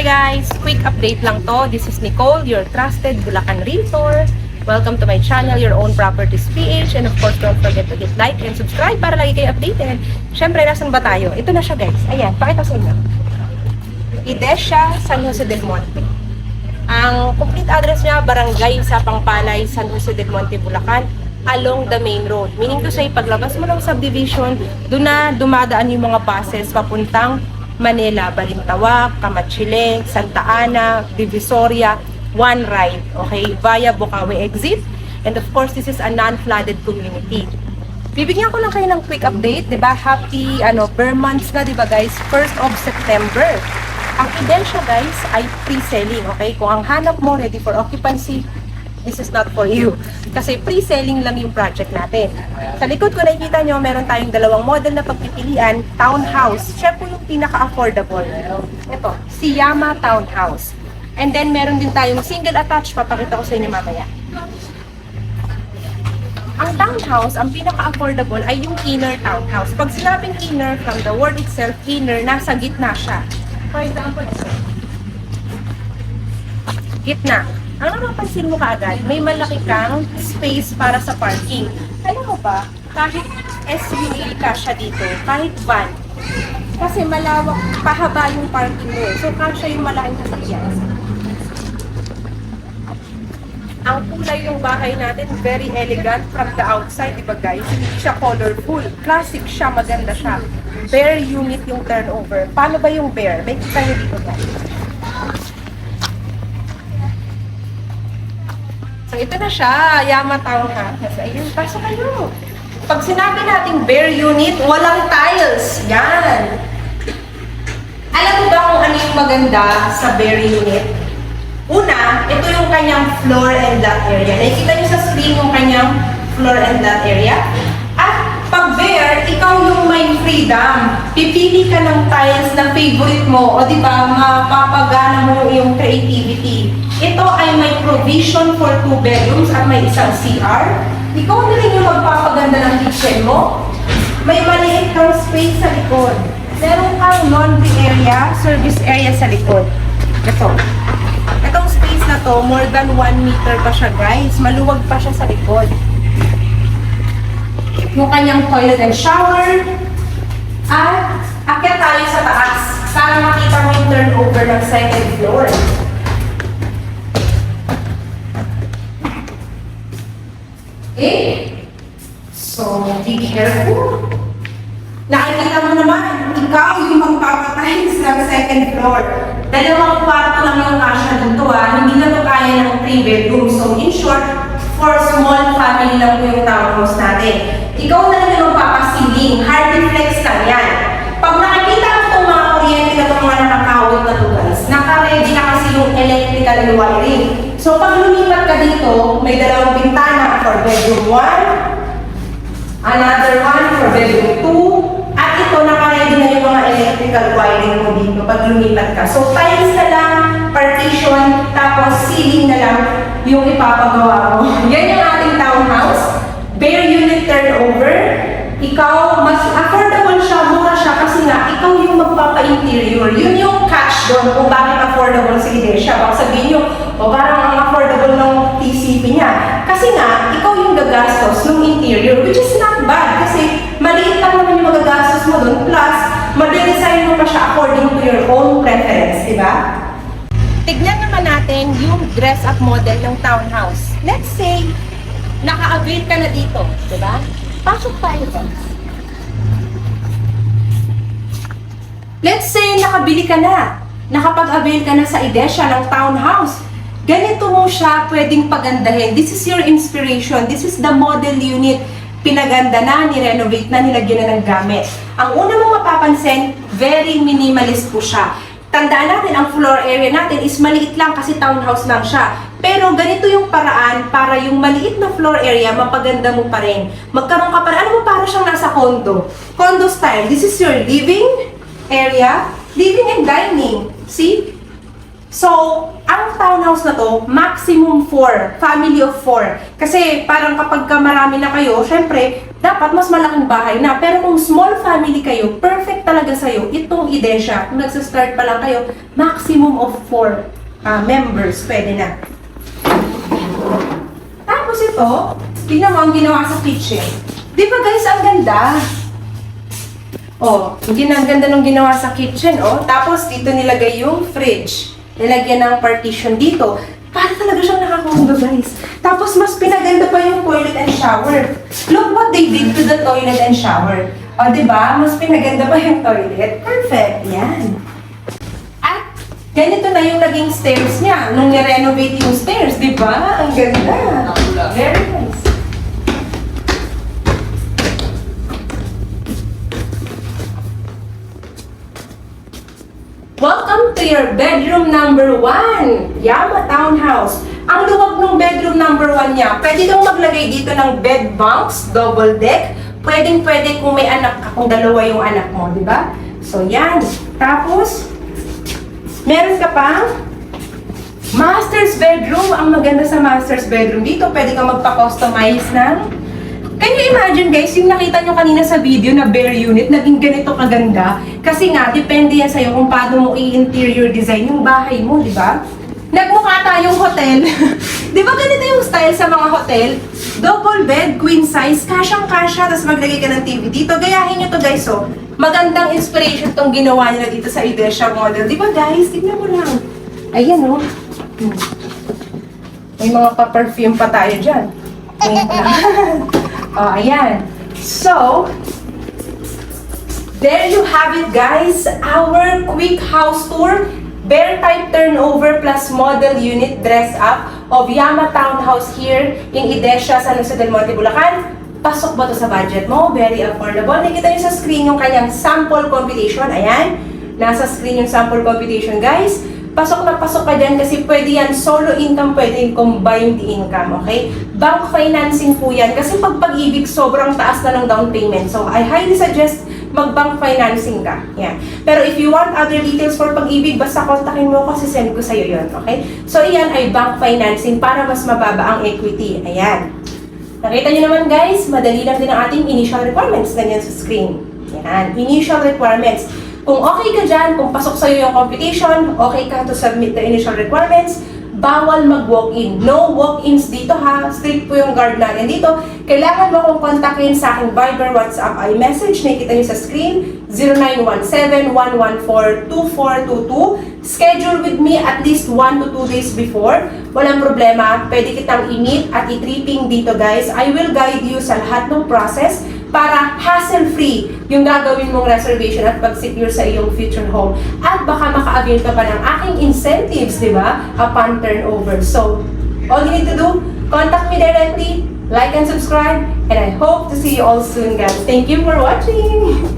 Hi guys! Quick update lang to. This is Nicole, your trusted Bulacan Realtor. Welcome to my channel, Your Own Properties PH. And of course, don't forget to hit like and subscribe para lagi kayo updated. Siyempre, nasan ba tayo? Ito na siya guys. Ayan, pakita sa inyo. Idesha, San Jose del Monte. Ang complete address niya, Barangay Sapangpalay, San Jose del Monte, Bulacan, along the main road. Meaning to say, paglabas mo ng subdivision, doon na dumadaan yung mga buses papuntang Manila, Balintawak, Kamatsile, Santa Ana, Divisoria, one ride, okay, via Bukawi exit. And of course, this is a non-flooded community. Bibigyan ko lang kayo ng quick update, di ba? Happy, bare months na, di ba guys? 1st of September. Ang Idesha guys ay pre-selling, okay? Kung ang hanap mo ready for occupancy, this is not for you. Kasi pre-selling lang yung project natin. Sa likod ko nakikita nyo, meron tayong dalawang model na pagpipilian, townhouse. Siya po yung pinaka-affordable. Ito, Siyama Townhouse. And then meron din tayong single attached, papakita ko sa inyo mamaya. Ang townhouse, ang pinaka-affordable ay yung inner townhouse. Pag sinabing inner, from the word itself, inner, nasa gitna siya. For example, gitna. Ang napapansin mo kaagad, may malaki kang space para sa parking. Alam mo ba, kahit SUV ka siya dito, kahit van, kasi malawak, pahaba yung parking mo. So, kasya yung malaking sasakyan. Ang kulay ng bahay natin, very elegant from the outside, diba guys? Hindi siya colorful. Classic siya, maganda siya. Bare unit yung turnover. Paano ba yung bare? May kita nyo dito guys. So, ito na siya, Yama Townhouse. Ayun, pasok kayo. Pag sinabi nating bare unit, walang tiles. Yan. Alam mo ba kung ano yung maganda sa bare unit? Una, ito yung kanyang floor and lot area. Nakikita niyo sa screen yung kanyang floor and lot area. At pag bare, ikaw yung may freedom. Pipili ka ng tiles na favorite mo. O diba, mapapagana mo yung creativity. Ito ay may provision for 2 bedrooms at may isang CR. Ikaw na rin yung magpapaganda ng kitchen mo. May maliit kang space sa likod. Meron kang laundry area, service area sa likod. Ito. Itong space na to, more than 1 meter pa siya guys. Maluwag pa siya sa likod. Yung kanyang toilet and shower. At akyat tayo sa taas para makita mo yung turnover ng second floor. Okay? So, be careful. Nakikita mo naman, ikaw yung magpapatay sa second floor. Dalawang kwarto lang yung kasya dito hindi na to kaya ng 3 bedrooms. So, in short, for small family lang po yung townhouse natin. Ikaw na lang yung magpapasiling. Hard reflex lang yan. Pag nakikita mo itong mga kuryente na itong mga nakakawit na to guys, naka-ready na kasi yung electrical and wiring. So, pag lumipat ka dito, may dalawang bintana for bedroom 1, another one for bedroom 2, at ito, naka-ready na yung mga electrical wiring mo dito pag lumipat ka. So, tiles na lang, partition, tapos ceiling na lang yung ipapagawa mo. Yan yung ating townhouse. Bare unit turnover. Ikaw, mas affordable siya, mura siya, kasi nga, ikaw yung magpapa-interior. Yun yung catch doon kung bakit affordable si Idesha. Baka sabihin nyo, o parang ang affordable ng TCP niya. Kasi nga, ikaw yung gagastos ng interior, which is not bad. Kasi maliit lang naman yung magagastos mo doon. Plus, mag-design mo pa siya according to your own preference, di ba? Tignan naman natin yung dress-up model ng townhouse. Let's say, naka-avail ka na dito, di ba? Pasok tayo guys. Let's say, nakabili ka na. Nakapag-avail ka na sa Idesha ng townhouse. Ganito mo siya pwedeng pagandahin. This is your inspiration. This is the model unit. Pinaganda na, nirenovate na, nilagyan na ng gamit. Ang una mong mapapansin, very minimalist po siya. Tandaan natin, ang floor area natin is maliit lang kasi townhouse lang siya. Pero ganito yung paraan para yung maliit na floor area, mapaganda mo pa rin. Magkaroon ka pa rin, alam mo, para siyang nasa condo. Condo style. This is your living area, living and dining. See? So, ang townhouse na to, maximum 4, family of 4. Kasi parang kapag ka marami na kayo, syempre, dapat mas malaking bahay na. Pero kung small family kayo, perfect talaga sa'yo itong Idesha. Kung nagsa-start pa lang kayo, maximum of 4 members, pwede na. Tapos ito, tingnan mo ang ginawa sa kitchen. Di ba guys, ang ganda? Oh, ang ganda nung ginawa sa kitchen, oh. Tapos dito nilagay yung fridge. Nilagyan ng partition dito. Para talaga siyang nakakahuluga, guys. Tapos mas pinaganda pa yung toilet and shower. Look what they did to the toilet and shower. O, diba? Mas pinaganda pa yung toilet. Perfect. Yan. At ganito na yung naging stairs niya nung nirenovate yung stairs. Diba? Ang ganda. Very nice. Welcome to your bedroom number 1, Yama Townhouse. Ang luwag ng bedroom number 1 niya, pwede kang maglagay dito ng bed bunks, double deck. Pwedeng-pwede kung may anak ka, kung dalawa yung anak mo, di ba? So, yan. Tapos, meron ka pang master's bedroom. Ang maganda sa master's bedroom dito, pwede kang magpa-customize ng... Can you imagine guys, yung nakita nyo kanina sa video na bare unit, naging ganito kaganda? Kasi nga, depende yan sa'yo kung paano mo i-interior design yung bahay mo, di ba? Nagmukha tayong hotel. Di ba ganito yung style sa mga hotel? Double bed, queen size, kasyang-kasya, tapos maglagay ka ng TV dito. Gayahin nyo to guys, oh. Magandang inspiration tong ginawa nila dito sa Idesha model. Di ba guys? Tignan mo lang. Ayan, oh. May mga pa-perfume pa tayo dyan. Wait lang. Oh, ayan. So, there you have it guys. Our quick house tour. Bare type turnover plus model unit dress up of Yama Townhouse here in Idesha, San Jose del Monte, Bulacan. Pasok ba to sa budget mo? Very affordable. Nakita nyo sa screen yung kanyang sample computation. Ayan. Nasa screen yung sample computation guys. Pasok na pasok ka dyan kasi pwede yan solo income, pwede yung combined income, okay? Bank financing po yan kasi pag pag-ibig sobrang taas na ng down payment. So, I highly suggest mag-bank financing ka. Yan. Pero if you want other details for pag-ibig, basta kontakin mo kasi send ko sa'yo yun, okay? So, iyan ay bank financing para mas mababa ang equity. Ayan. Nakita nyo naman guys, madali lang din ang ating initial requirements. Ganyan sa screen. Yan. Initial requirements. Kung okay ka dyan, kung pasok sa'yo yung computation, okay ka to submit the initial requirements, bawal mag-walk-in. No walk-ins dito ha. Strict po yung guard natin dito. Kailangan mo akong kontakin sa aking Viber, WhatsApp, iMessage. Nakikita niyo sa screen, 0917-114-2422. Schedule with me at least 1 to 2 days before. Walang problema. Pwede kitang i-meet at i-tripping dito guys. I will guide you sa lahat ng process para hassle-free yung gagawin mong reservation at pag-secure sa iyong future home. At baka maka-avail ka pa ng aking incentives, di ba? Upon turnover. So, all you need to do, contact me directly, like and subscribe, and I hope to see you all soon, guys. Thank you for watching!